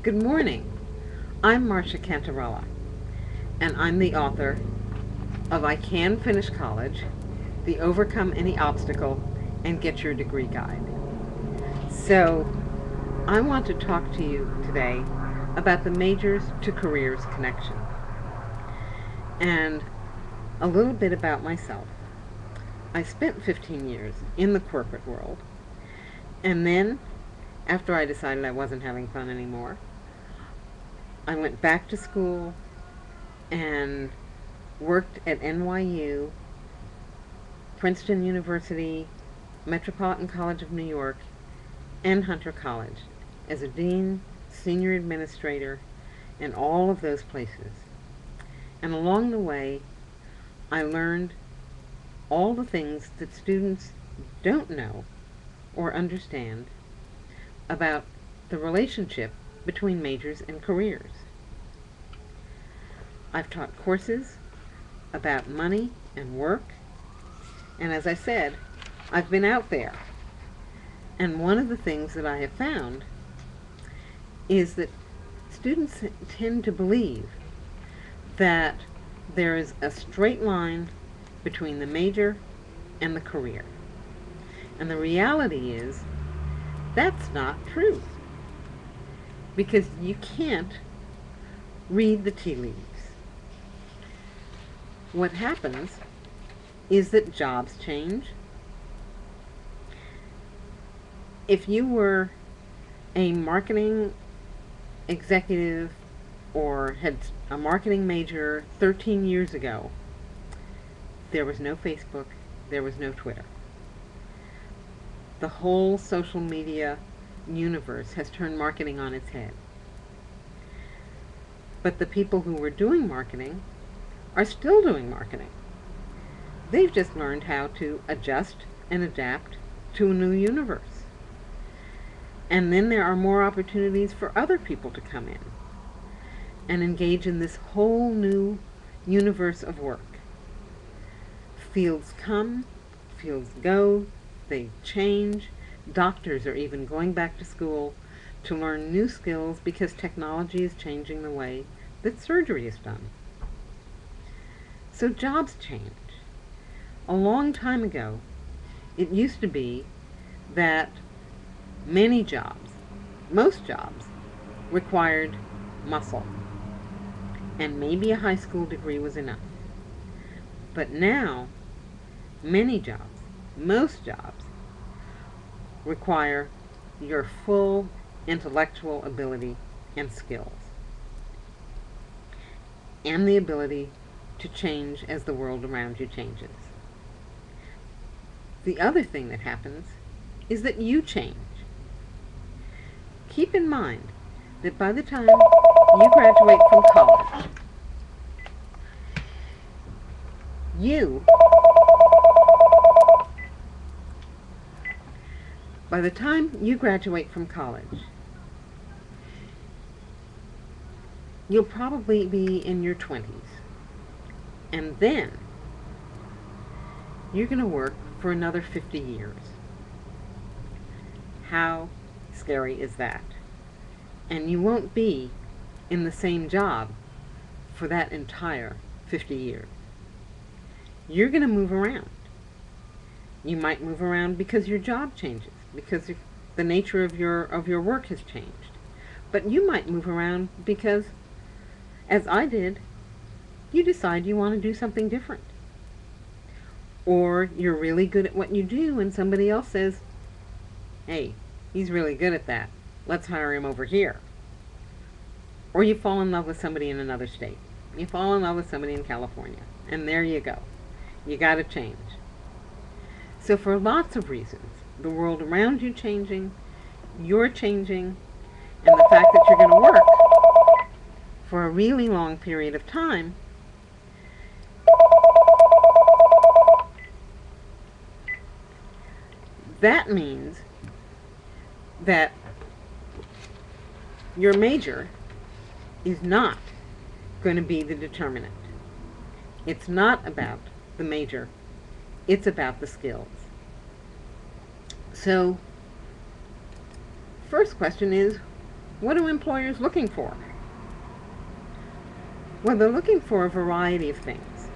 Good morning. I'm Marcia Cantarella, and I'm the author of I Can Finish College, the Overcome Any Obstacle, and Get Your Degree Guide. So, I want to talk to you today about the majors to careers connection and a little bit about myself. I spent 15 years in the corporate world, and then, after I decided I wasn't having fun anymore, I went back to school and worked at NYU, Princeton University, Metropolitan College of New York, and Hunter College as a dean, senior administrator, and all of those places. And along the way, I learned all the things that students don't know or understand about the relationship between majors and careers. I've taught courses about money and work, and as I said, I've been out there. And one of the things that I have found is that students tend to believe that there is a straight line between the major and the career. And the reality is that's not true, because you can't read the tea leaves. What happens is that jobs change. If you were a marketing executive or had a marketing major 13 years ago, there was no Facebook, there was no Twitter. The whole social media universe has turned marketing on its head. But the people who were doing marketing are still doing marketing. They've just learned how to adjust and adapt to a new universe. And then there are more opportunities for other people to come in and engage in this whole new universe of work. Fields come, fields go, they change. Doctors are even going back to school to learn new skills because technology is changing the way that surgery is done. So jobs change. A long time ago, it used to be that many jobs, most jobs, required muscle, and maybe a high school degree was enough. But now, many jobs, most jobs, require your full intellectual ability and skills, and the ability to change as the world around you changes. The other thing that happens is that you change. Keep in mind that by the time you graduate from college, you, by the time you graduate from college, you'll probably be in your 20s. And then you're going to work for another 50 years. How scary is that? And you won't be in the same job for that entire 50 years. You're going to move around. You might move around because your job changes, because the nature of your work has changed. But you might move around because, as I did, you decide you want to do something different. Or you're really good at what you do and somebody else says, hey, he's really good at that. Let's hire him over here. Or you fall in love with somebody in another state. You fall in love with somebody in California. And there you go. You got to change. So for lots of reasons, the world around you changing, you're changing, and the fact that you're going to work for a really long period of time, that means that your major is not going to be the determinant. It's not about the major. It's about the skills. So, first question is, What are employers looking for? Well, they're looking for a variety of things.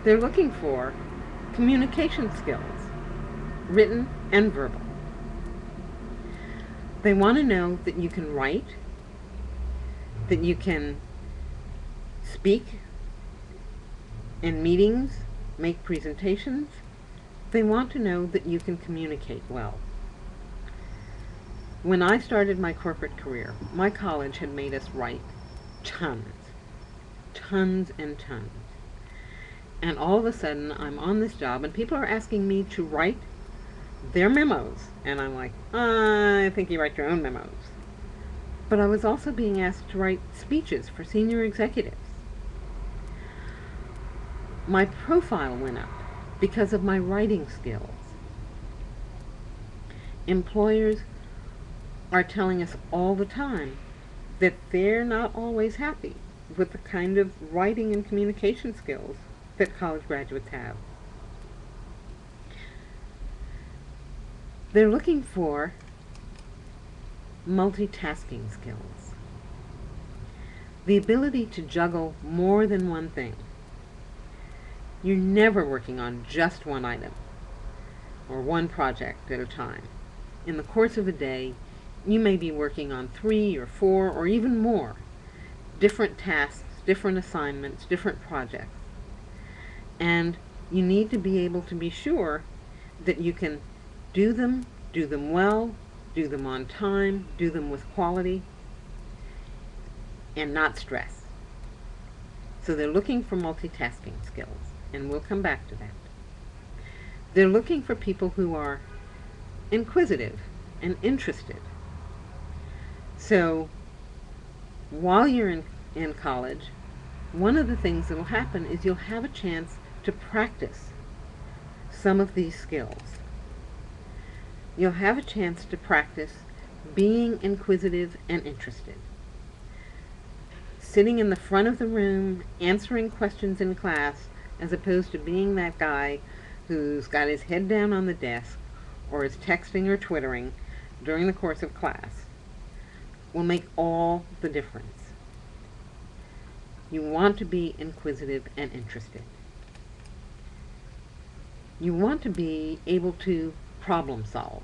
They're looking for communication skills, written and verbal. They want to know that you can write, that you can speak in meetings, make presentations. They want to know that you can communicate well. When I started my corporate career, my college had made us write tons and tons. And all of a sudden, I'm on this job, and people are asking me to write their memos. And I'm like, I think you write your own memos. But I was also being asked to write speeches for senior executives. My profile went up because of my writing skills. Employers are telling us all the time that they're not always happy with the kind of writing and communication skills that college graduates have. They're looking for multitasking skills, the ability to juggle more than one thing. You're never working on just one item or one project at a time. In the course of a day, you may be working on 3 or 4 or even more different tasks, different assignments, different projects. And you need to be able to be sure that you can do them well, do them on time, do them with quality, and not stress. So they're looking for multitasking skills, and we'll come back to that. They're looking for people who are inquisitive and interested. So while you're in college, one of the things that will happen is you'll have a chance to practice some of these skills. You'll have a chance to practice being inquisitive and interested. Sitting in the front of the room, answering questions in class, as opposed to being that guy who's got his head down on the desk or is texting or twittering during the course of class, will make all the difference. You want to be inquisitive and interested. You want to be able to problem solve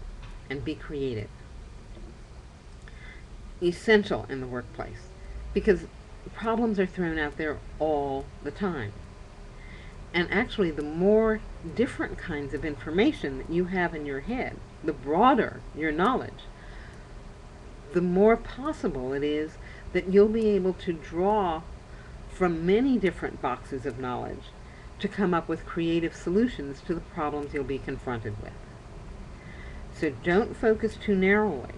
and be creative. Essential in the workplace, because problems are thrown out there all the time. And actually, the more different kinds of information that you have in your head, the broader your knowledge, the more possible it is that you'll be able to draw from many different boxes of knowledge to come up with creative solutions to the problems you'll be confronted with. So don't focus too narrowly.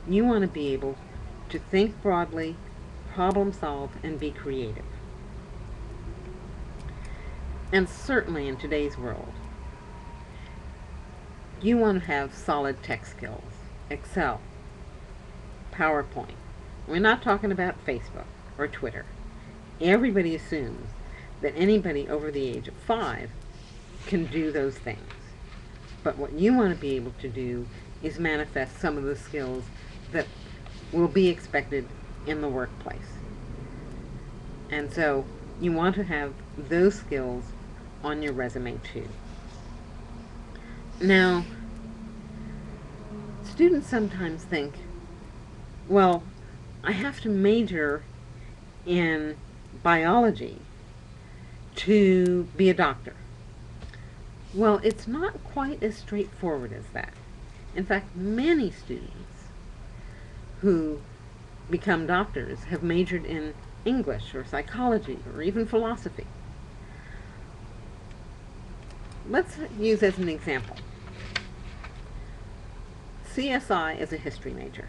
You want to be able to think broadly, problem solve, and be creative. And certainly in today's world, you want to have solid tech skills. Excel, PowerPoint. We're not talking about Facebook or Twitter. Everybody assumes that anybody over the age of 5 can do those things. But what you want to be able to do is manifest some of the skills that will be expected in the workplace. And so you want to have those skills on your resume too. Now, students sometimes think, well, I have to major in biology to be a doctor. Well, it's not quite as straightforward as that. In fact, many students who become doctors have majored in English or psychology or even philosophy. Let's use as an example. CSI is a history major.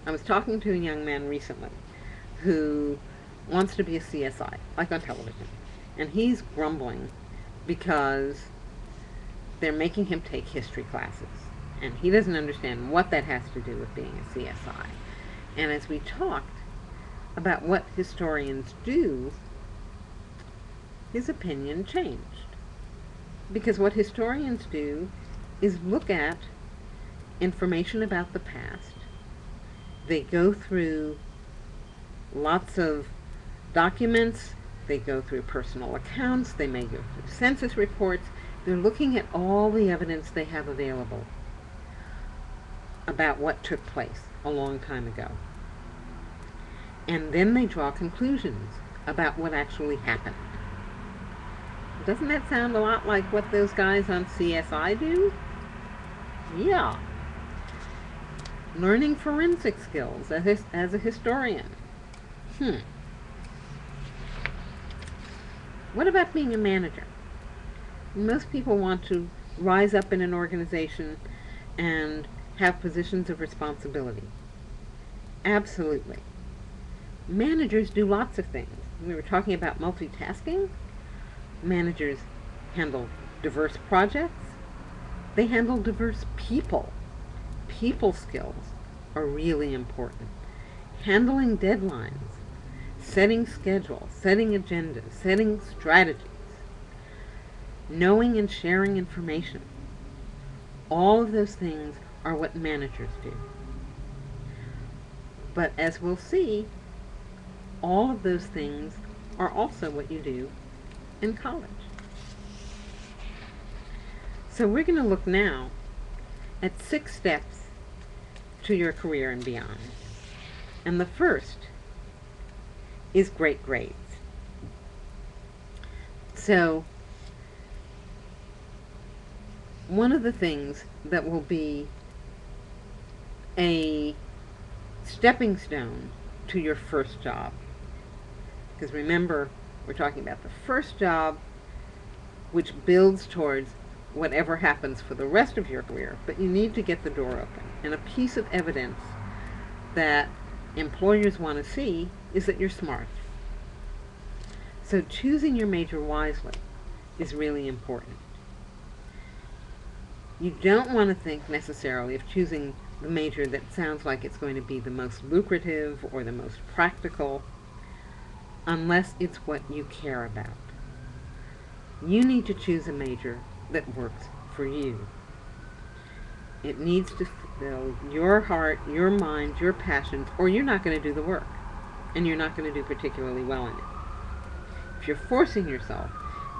I was talking to a young man recently who wants to be a CSI, like on television, and he's grumbling because they're making him take history classes, and he doesn't understand what that has to do with being a CSI. And as we talked about what historians do, his opinion changed. Because what historians do is look at information about the past They go through lots of documents, they go through personal accounts, they may go through census reports. They're looking at all the evidence they have available about what took place a long time ago. And then they draw conclusions about what actually happened. Doesn't that sound a lot like what those guys on CSI do? Yeah. Learning forensic skills as a historian. What about being a manager? Most people want to rise up in an organization and have positions of responsibility. Absolutely. Managers do lots of things. We were talking about multitasking. Managers handle diverse projects. They handle diverse people. People skills are really important. Handling deadlines, setting schedules, setting agendas, setting strategies, knowing and sharing information. All of those things are what managers do. But as we'll see, all of those things are also what you do in college. So we're going to look now at 6 steps to your career and beyond. And the first is great grades. So one of the things that will be a stepping stone to your first job, because remember, we're talking about the first job, which builds towards whatever happens for the rest of your career, but you need to get the door open. And a piece of evidence that employers want to see is that you're smart. So choosing your major wisely is really important. You don't want to think necessarily of choosing the major that sounds like it's going to be the most lucrative or the most practical, unless it's what you care about. You need to choose a major that works for you. It needs to fill your heart, your mind, your passions, or you're not going to do the work, and you're not going to do particularly well in it. If you're forcing yourself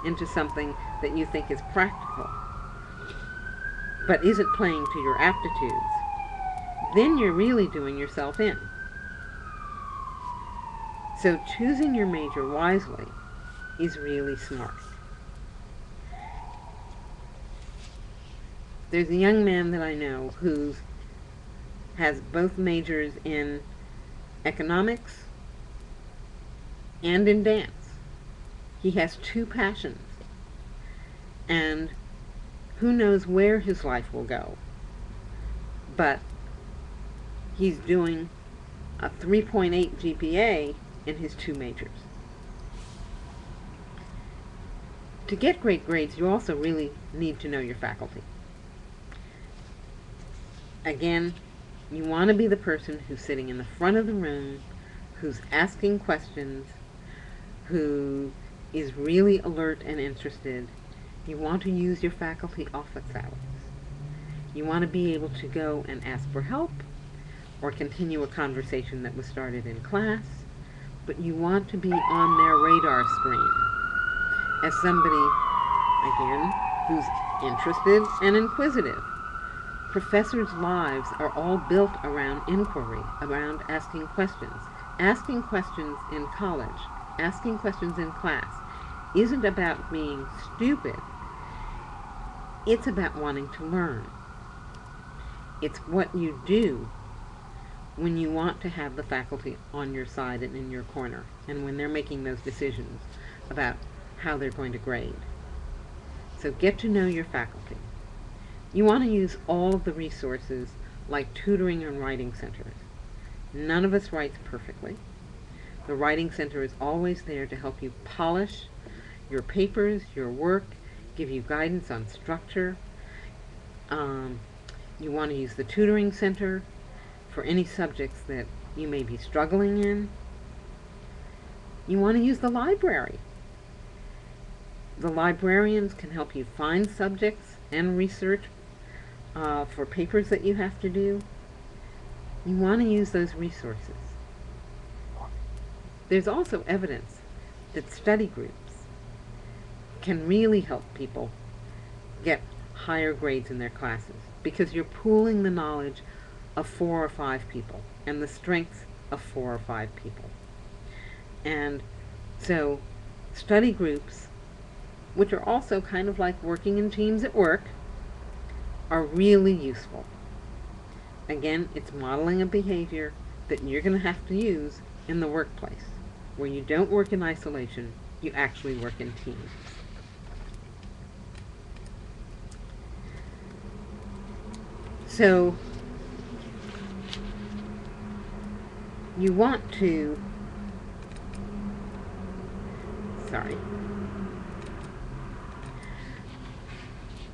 into something that you think is practical, but isn't playing to your aptitudes, then you're really doing yourself in. So choosing your major wisely is really smart. There's a young man that I know who has both majors in economics and in dance. He has 2 passions, and who knows where his life will go. But he's doing a 3.8 GPA in his 2 majors. To get great grades, you also really need to know your faculty. Again, you want to be the person who's sitting in the front of the room, who's asking questions, who is really alert and interested. You want to use your faculty office hours. You want to be able to go and ask for help or continue a conversation that was started in class, but you want to be on their radar screen as somebody, again, who's interested and inquisitive. Professors' lives are all built around inquiry, around asking questions. Asking questions in college, asking questions in class, isn't about being stupid. It's about wanting to learn. It's what you do when you want to have the faculty on your side and in your corner, and when they're making those decisions about how they're going to grade. So get to know your faculty. You want to use all of the resources like tutoring and writing centers. None of us writes perfectly. The writing center is always there to help you polish your papers, your work, give you guidance on structure. You want to use the tutoring center for any subjects that you may be struggling in. You want to use the library. The librarians can help you find subjects and research for papers that you have to do. You want to use those resources. There's also evidence that study groups can really help people get higher grades in their classes because you're pooling the knowledge of 4 or 5 people and the strengths of 4 or 5 people. And so study groups, which are also kind of like working in teams at work, are really useful. Again, it's modeling a behavior that you're going to have to use in the workplace, where you don't work in isolation, you actually work in teams. So you want to,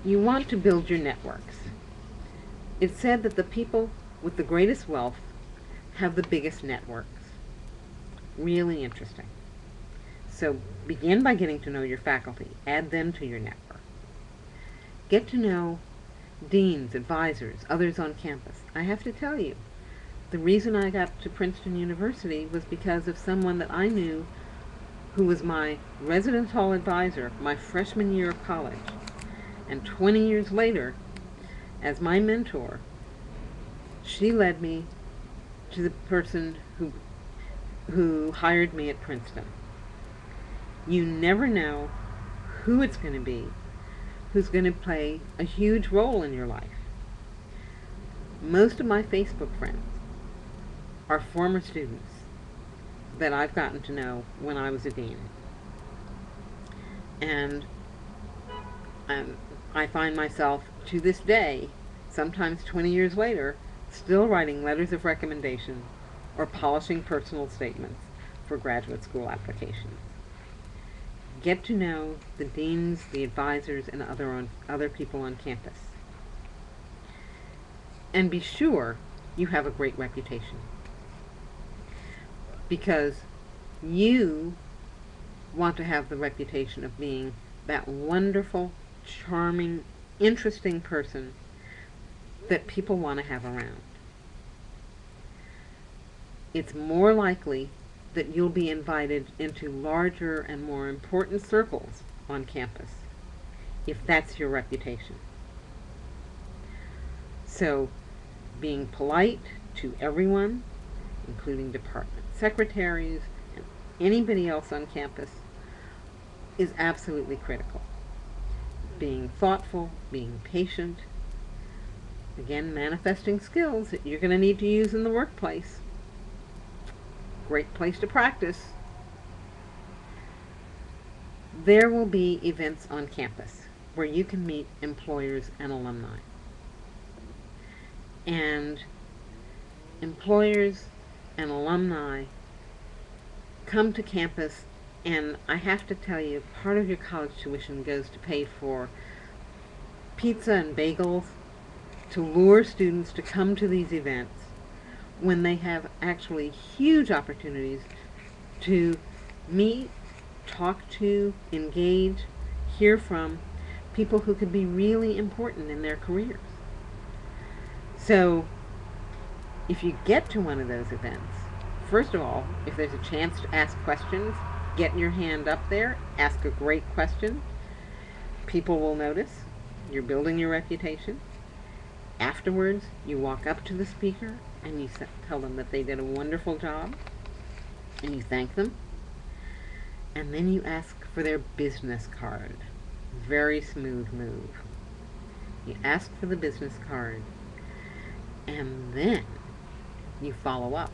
you want to build your networks. It's said that the people with the greatest wealth have the biggest networks. Really interesting. So begin by getting to know your faculty. Add them to your network. Get to know deans, advisors, others on campus. I have to tell you, the reason I got to Princeton University was because of someone that I knew who was my residence hall advisor my freshman year of college. And 20 years later, as my mentor, she led me to the person who hired me at Princeton. You never know who it's going to be who's going to play a huge role in your life. Most of my Facebook friends are former students that I've gotten to know when I was a dean. And I find myself, to this day, sometimes 20 years later, still writing letters of recommendation or polishing personal statements for graduate school applications. Get to know the deans, the advisors, and other people on campus. And be sure you have a great reputation, because you want to have the reputation of being that wonderful, charming, interesting person that people want to have around. It's more likely that you'll be invited into larger and more important circles on campus if that's your reputation. So, being polite to everyone, including department secretaries and anybody else on campus, is absolutely critical. Being thoughtful, being patient, again, manifesting skills that you're going to need to use in the workplace. Great place to practice. There will be events on campus where you can meet employers and alumni. And employers and alumni come to campus, and I have to tell you, part of your college tuition goes to pay for pizza and bagels to lure students to come to these events when they have actually huge opportunities to meet, talk to, engage, hear from people who could be really important in their careers. So, if you get to one of those events, first of all, if there's a chance to ask questions, get your hand up there, ask a great question. People will notice. You're building your reputation. Afterwards, you walk up to the speaker and you tell them that they did a wonderful job, and you thank them. And then you ask for their business card. Very smooth move. You ask for the business card, and then you follow up.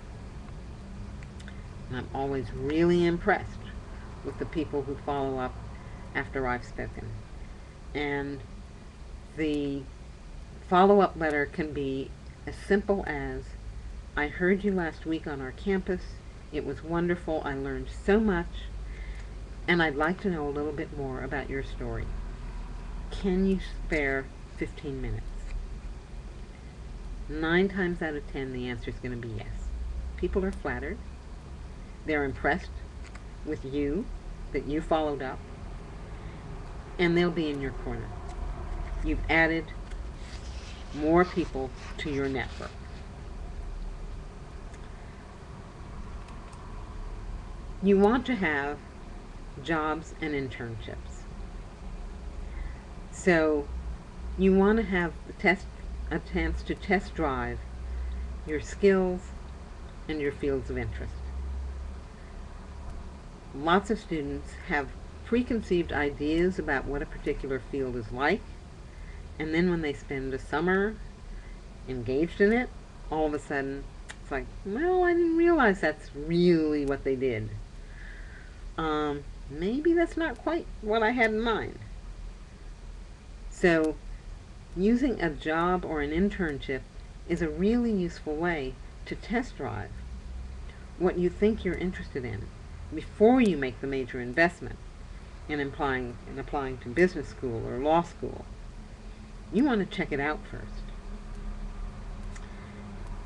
And I'm always really impressed with the people who follow up after I've spoken. And the follow-up letter can be as simple as, I heard you last week on our campus. It was wonderful. I learned so much. And I'd like to know a little bit more about your story. Can you spare 15 minutes? 9 times out of 10, the answer is going to be yes. People are flattered. They're impressed with you, that you followed up, and they'll be in your corner. You've added more people to your network. You want to have jobs and internships. So you want to have a chance to test drive your skills and your fields of interest. Lots of students have preconceived ideas about what a particular field is like, and then when they spend a summer engaged in it, all of a sudden it's like, well, I didn't realize that's really what they did. Maybe that's not quite what I had in mind. So using a job or an internship is a really useful way to test drive what you think you're interested in before you make the major investment in applying to business school or law school. You want to check it out first.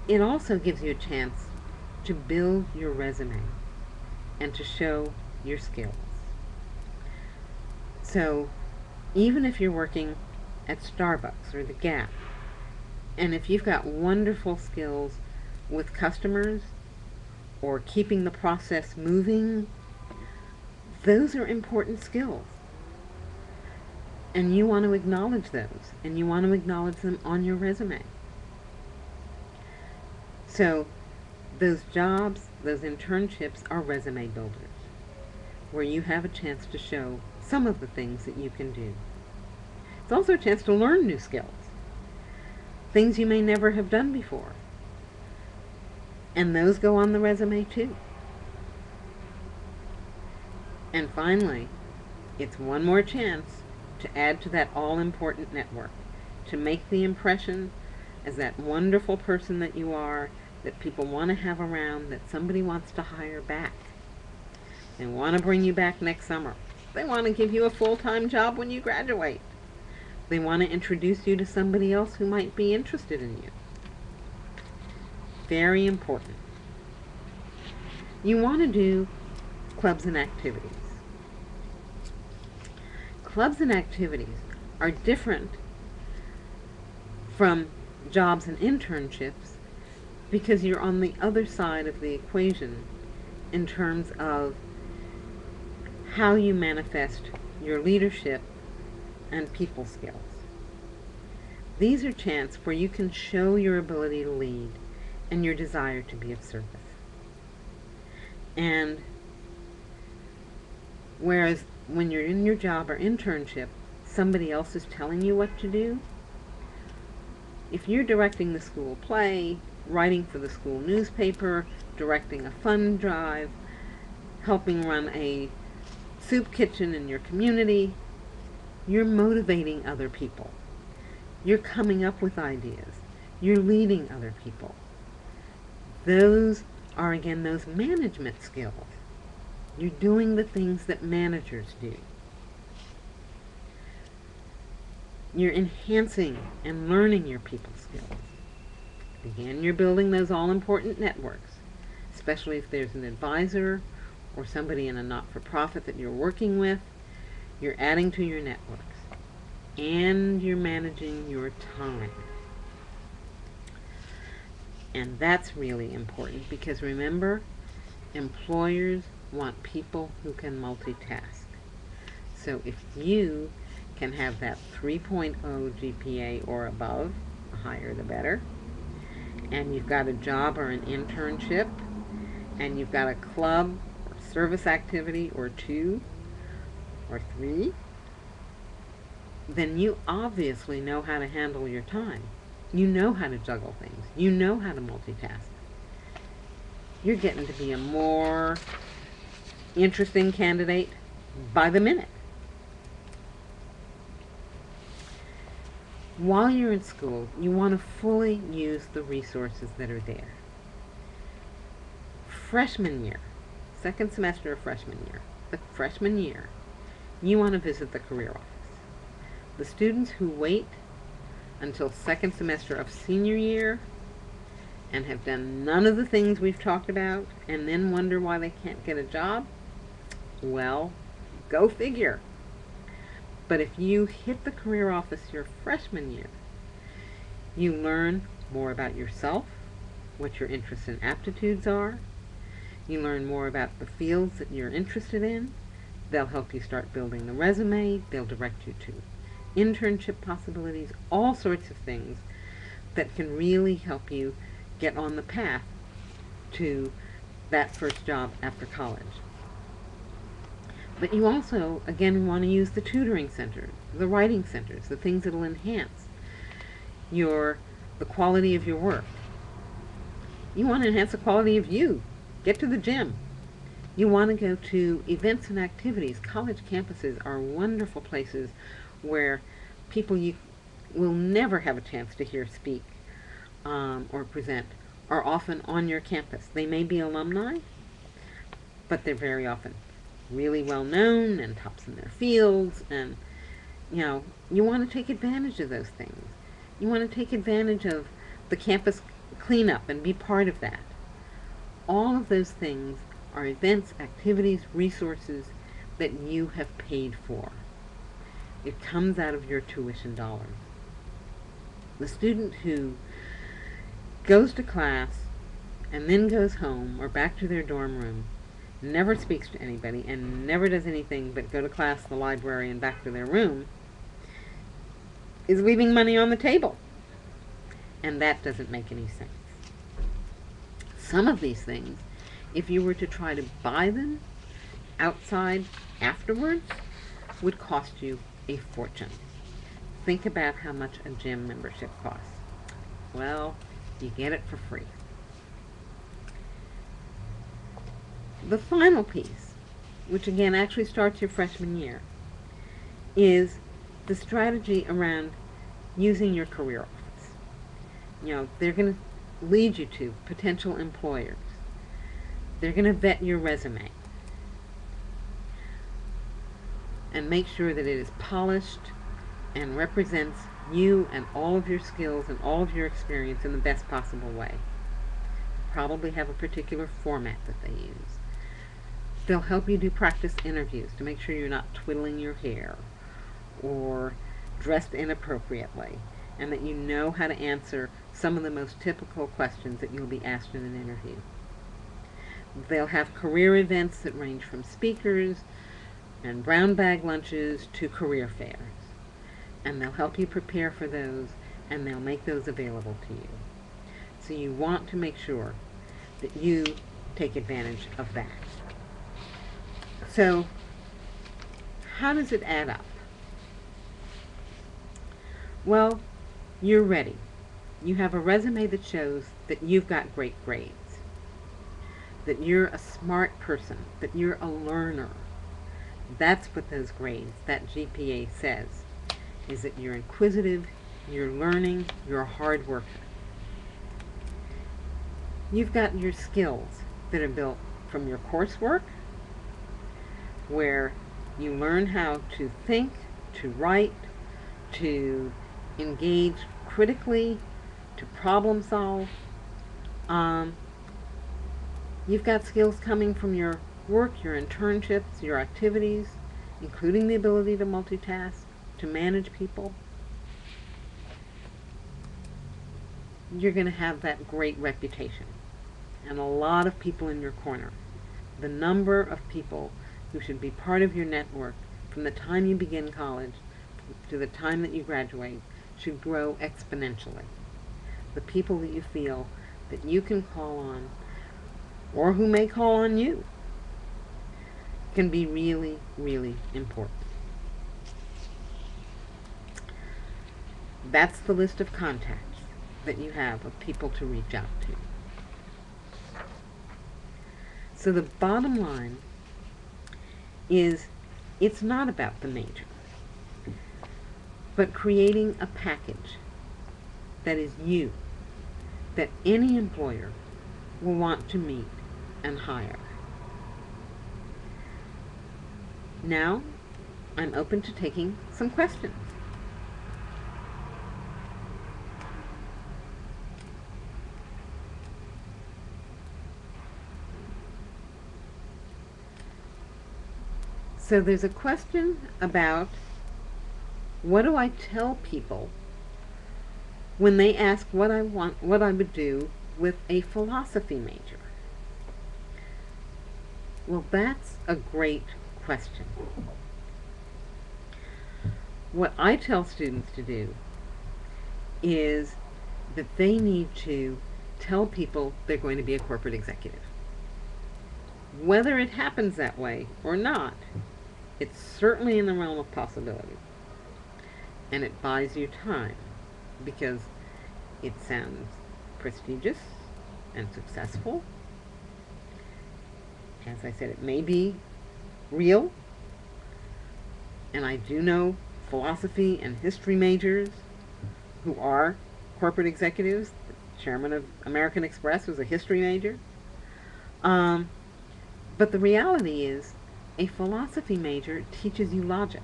It also gives you a chance to build your resume and to show your skills. So even if you're working at Starbucks or the Gap, and if you've got wonderful skills with customers or keeping the process moving, those are important skills. And you want to acknowledge those, and you want to acknowledge them on your resume. So those jobs, those internships are resume builders, where you have a chance to show some of the things that you can do. It's also a chance to learn new skills, things you may never have done before. And those go on the resume too. And finally, it's one more chance to add to that all-important network, to make the impression as that wonderful person that you are, that people want to have around, that somebody wants to hire back. They want to bring you back next summer. They want to give you a full-time job when you graduate. They want to introduce you to somebody else who might be interested in you. Very important. You want to do clubs and activities. Clubs and activities are different from jobs and internships because you're on the other side of the equation in terms of how you manifest your leadership and people skills. These are chances where you can show your ability to lead and your desire to be of service. And whereas when you're in your job or internship, somebody else is telling you what to do, if you're directing the school play, writing for the school newspaper, directing a fund drive, helping run a soup kitchen in your community, you're motivating other people. You're coming up with ideas. You're leading other people. Those are, again, those management skills. You're doing the things that managers do. You're enhancing and learning your people skills. Again, you're building those all-important networks, especially if there's an advisor or somebody in a not-for-profit that you're working with. You're adding to your networks. And you're managing your time. And that's really important because remember, employers want people who can multitask. So if you can have that 3.0 GPA or above, the higher the better, and you've got a job or an internship, and you've got a club or service activity or 2 or 3, then you obviously know how to handle your time. You know how to juggle things. You know how to multitask. You're getting to be a more interesting candidate by the minute. While you're in school, you want to fully use the resources that are there. Freshman year, second semester of freshman year, the freshman year, you want to visit the career office. The students who wait until second semester of senior year and have done none of the things we've talked about and then wonder why they can't get a job, well, go figure. But if you hit the career office your freshman year, you learn more about yourself, what your interests and aptitudes are. You learn more about the fields that you're interested in. They'll help you start building the resume. They'll direct you to internship possibilities, all sorts of things that can really help you get on the path to that first job after college. But you also, again, want to use the tutoring centers, the writing centers, the things that will enhance the quality of your work. You want to enhance the quality of you. Get to the gym. You want to go to events and activities. College campuses are wonderful places where people you will never have a chance to hear speak or present are often on your campus. They may be alumni, but they're very often really well known and tops in their fields, and you want to take advantage of those things. You want to take advantage of the campus cleanup and be part of that. All of those things are events, activities, resources that you have paid for. It comes out of your tuition dollars. The student who goes to class and then goes home or back to their dorm room, never speaks to anybody, and never does anything but go to class, the library, and back to their room, is leaving money on the table. And that doesn't make any sense. Some of these things, if you were to try to buy them outside afterwards, would cost you a fortune. Think about how much a gym membership costs. Well, you get it for free. The final piece, which again actually starts your freshman year, is the strategy around using your career office. They're going to lead you to potential employers. They're going to vet your resume and make sure that it is polished and represents you and all of your skills and all of your experience in the best possible way. They'll probably have a particular format that they use. They'll help you do practice interviews to make sure you're not twiddling your hair or dressed inappropriately, and that you know how to answer some of the most typical questions that you'll be asked in an interview. They'll have career events that range from speakers and brown bag lunches to career fairs. And they'll help you prepare for those, and they'll make those available to you. So you want to make sure that you take advantage of that. So, how does it add up? Well, you're ready. You have a resume that shows that you've got great grades, that you're a smart person, that you're a learner. That's what those grades, that GPA says, is that you're inquisitive, you're learning, you're a hard worker. You've got your skills that are built from your coursework, where you learn how to think, to write, to engage critically, to problem solve. You've got skills coming from your work, your internships, your activities, including the ability to multitask, to manage people. You're going to have that great reputation and a lot of people in your corner. The number of people who should be part of your network from the time you begin college to the time that you graduate should grow exponentially. The people that you feel that you can call on, or who may call on you, can be really, really important. That's the list of contacts that you have of people to reach out to. So the bottom line is, it's not about the major, but creating a package that is you, that any employer will want to meet and hire. Now, I'm open to taking some questions. So there's a question about, what do I tell people when they ask what I would do with a philosophy major? Well, that's a great question. What I tell students to do is that they need to tell people they're going to be a corporate executive. Whether it happens that way or not, it's certainly in the realm of possibility. And it buys you time because it sounds prestigious and successful. As I said, it may be real. And I do know philosophy and history majors who are corporate executives. The chairman of American Express was a history major. But the reality is, a philosophy major teaches you logic.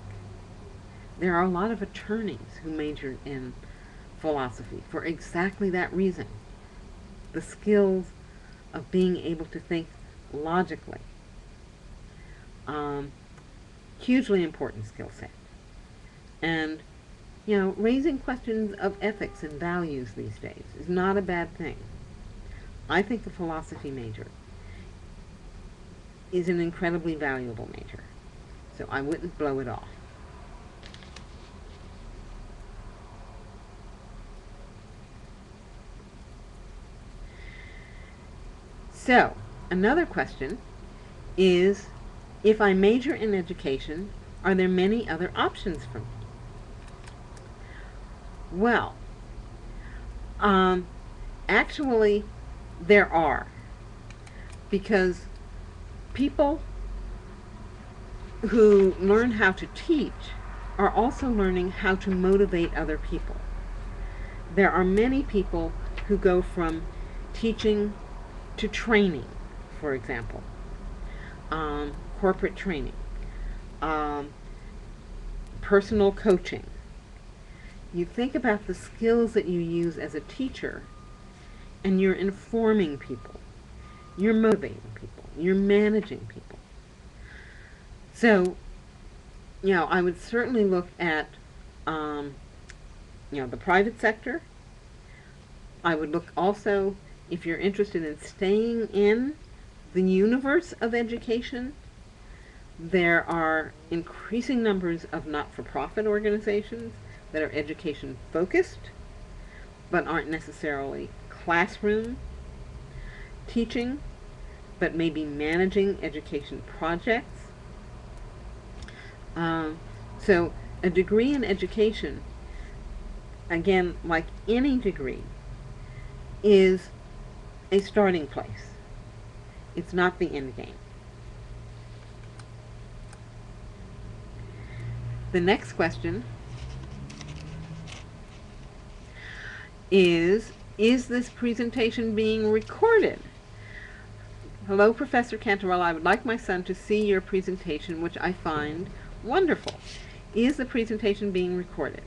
There are a lot of attorneys who majored in philosophy for exactly that reason. The skills of being able to think logically. Hugely important skill set. And, raising questions of ethics and values these days is not a bad thing. I think the philosophy major is an incredibly valuable major. So I wouldn't blow it off. So, another question is, if I major in education, are there many other options for me? Well, actually, there are. Because people who learn how to teach are also learning how to motivate other people. There are many people who go from teaching to training, for example, corporate training, personal coaching. You think about the skills that you use as a teacher, and you're informing people, you're motivating people, you're managing people. So, I would certainly look at, the private sector. I would look also, if you're interested in staying in the universe of education, there are increasing numbers of not-for-profit organizations that are education focused, but aren't necessarily classroom teaching, but maybe managing education projects. So a degree in education, again, like any degree, is a starting place. It's not the end game. The next question is this presentation being recorded? Hello, Professor Cantarella. I would like my son to see your presentation, which I find wonderful. Is the presentation being recorded?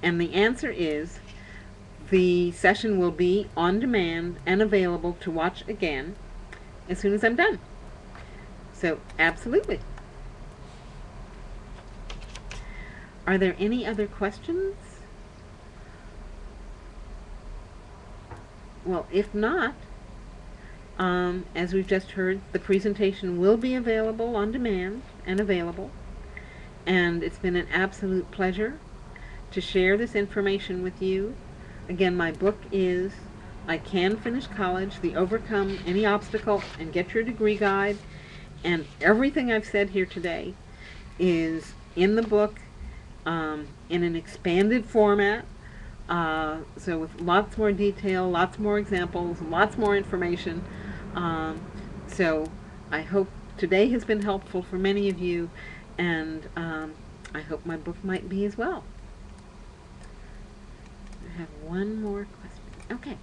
And the answer is, the session will be on demand and available to watch again as soon as I'm done. So, absolutely. Are there any other questions? Well, if not, as we've just heard, the presentation will be available on demand and available. And it's been an absolute pleasure to share this information with you. Again, my book is I Can Finish College, The Overcome Any Obstacle and Get Your Degree Guide. And everything I've said here today is in the book in an expanded format. So with lots more detail, lots more examples, lots more information. So I hope today has been helpful for many of you, and I hope my book might be as well. I have one more question. Okay.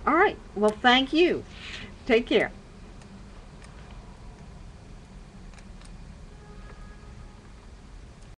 All right. Well, thank you. Take care.